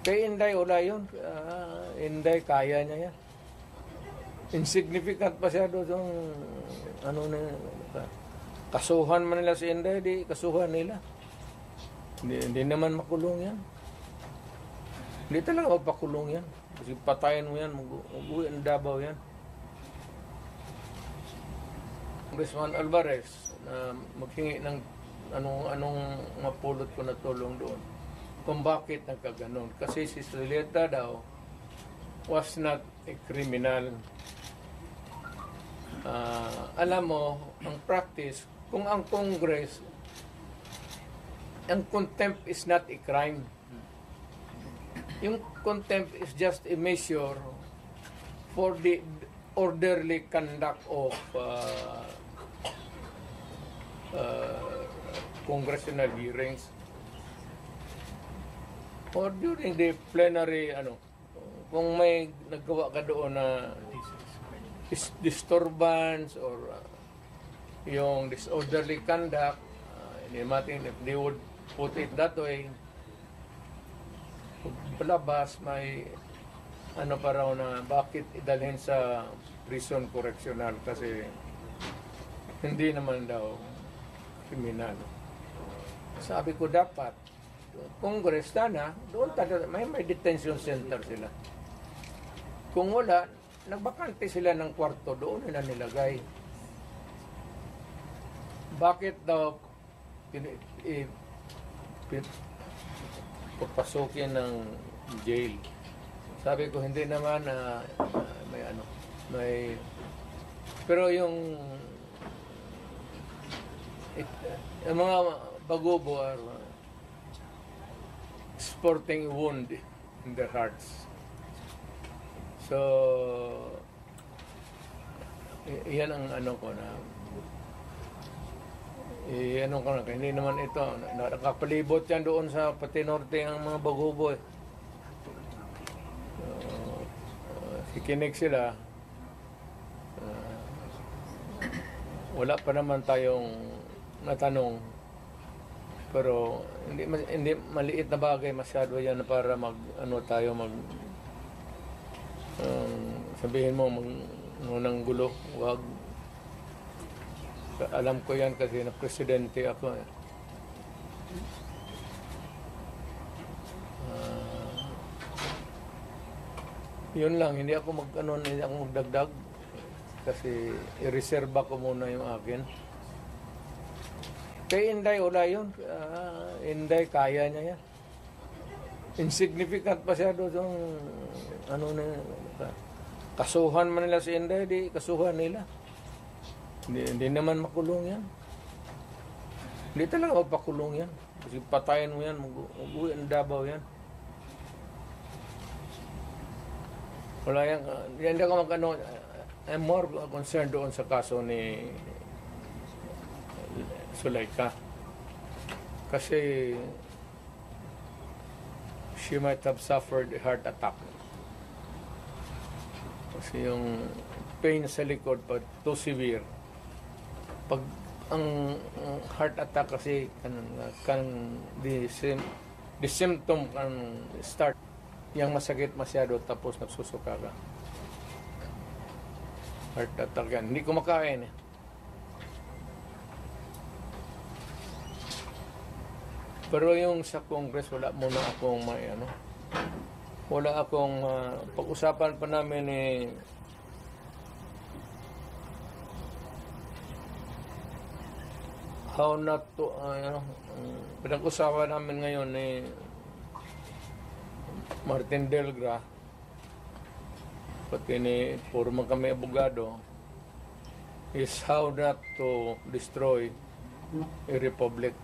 Kay Inday, wala yun. Inday, kaya niya yan. Insignificant pa siya doon. Ano na, kasuhan man nila si Inday, di kasuhan nila. Hindi naman makulong yan. Hindi talaga magpakulong yan. Kasi patayin mo yan, mag-uwi ang Davao yan. Congressman Alvarez na maghingi ng anong mapulot ko na tulong doon. Kung bakit nagkaganon. Kasi si Zuleta daw was not a criminal. Alam mo, ang practice, kung ang Congress, ang contempt is not a crime. Yung contempt is just a measure for the orderly conduct of congressional hearings or during the plenary, kung may naggawa ka doon na disturbance or yung disorderly conduct, hindi natin if they would put it that way, palabas may pa raw na bakit idalhin sa prison correctional kasi hindi naman daw kriminal. Sabi ko dapat Congress sana doon may detention center sila. Kung wala, nagbakante sila ng kwarto doon nila nilagay. Bakit daw papasukin ng jail? Sabi ko hindi naman may pero yung mga bagubo are sporting wound in their hearts. So yan ang ko na hindi naman ito nakapalibot yan doon sa pati norte ang mga bagubo sikinig sila. Wala pa naman tayong natanong pero hindi maliit na bagay masyado yan para sabihin mo nang gulo. Wag. Alam ko yan kasi na presidente ako. Yun lang, hindi ako magdagdag kasi i-reserva ko muna yung akin. Kay Inday, wala yun. Inday, kaya niya yan. Insignificant pa siya doon. Kasuhan man nila si Inday, di kasuhan nila. Hindi naman makulong yan. Hindi talaga magpakulong yan. Kasi patayin mo yan, mag-uwi ang Davao yan. Wala yan. Hindi ako I'm more concerned doon sa kaso ni Zuleta. Kasi she might have suffered a heart attack. Kasi yung pain sa likod pa too severe. Pag ang heart attack kasi the symptom can start yang masakit masyado tapos nagsusuka ka. Heart attack yan. Hindi kumakain eh. Pero yung sa Congress wala muna akong wala akong pag-usapan pa namin how not to pinag-usapan namin ngayon Martin Delgra pati puro man kami abogado is how not to destroy a republic.